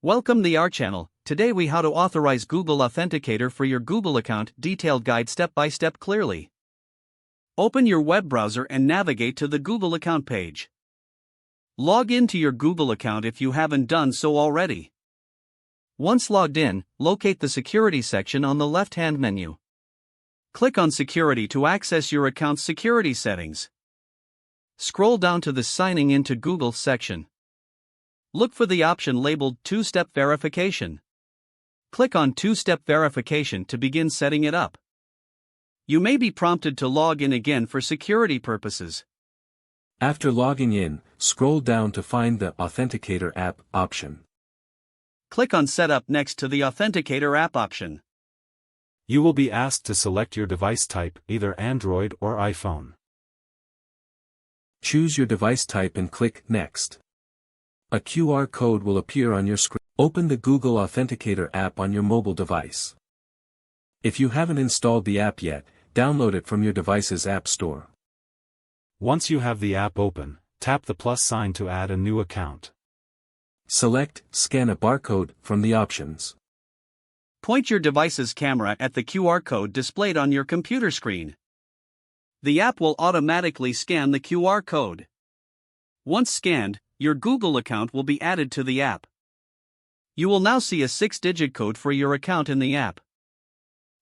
Welcome to our channel. Today we how to authorize Google Authenticator for your Google account. Detailed guide step by step clearly. Open your web browser and navigate to the Google account page. Log into your Google account if you haven't done so already. Once logged in, locate the security section on the left-hand menu. Click on Security to access your account's security settings. Scroll down to the Signing into Google section. Look for the option labeled Two-Step Verification. Click on Two-Step Verification to begin setting it up. You may be prompted to log in again for security purposes. After logging in, scroll down to find the Authenticator app option. Click on Setup next to the Authenticator app option. You will be asked to select your device type, either Android or iPhone. Choose your device type and click Next. A QR code will appear on your screen. Open the Google Authenticator app on your mobile device. If you haven't installed the app yet, download it from your device's app store. Once you have the app open, tap the plus sign to add a new account. Select Scan a barcode from the options. Point your device's camera at the QR code displayed on your computer screen. The app will automatically scan the QR code. Once scanned, your Google account will be added to the app. You will now see a 6-digit code for your account in the app.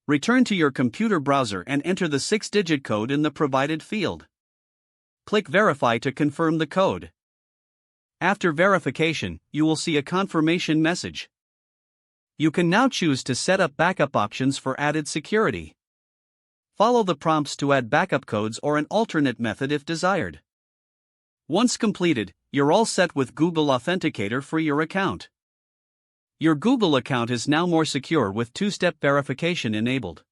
Return to your computer browser and enter the 6-digit code in the provided field. Click Verify to confirm the code. After verification, you will see a confirmation message. You can now choose to set up backup options for added security. Follow the prompts to add backup codes or an alternate method if desired. Once completed, you're all set with Google Authenticator for your account. Your Google account is now more secure with two-step verification enabled.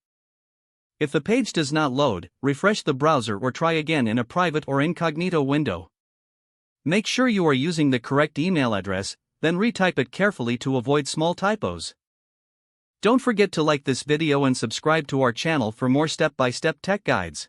If the page does not load, refresh the browser or try again in a private or incognito window. Make sure you are using the correct email address, then retype it carefully to avoid small typos. Don't forget to like this video and subscribe to our channel for more step-by-step tech guides.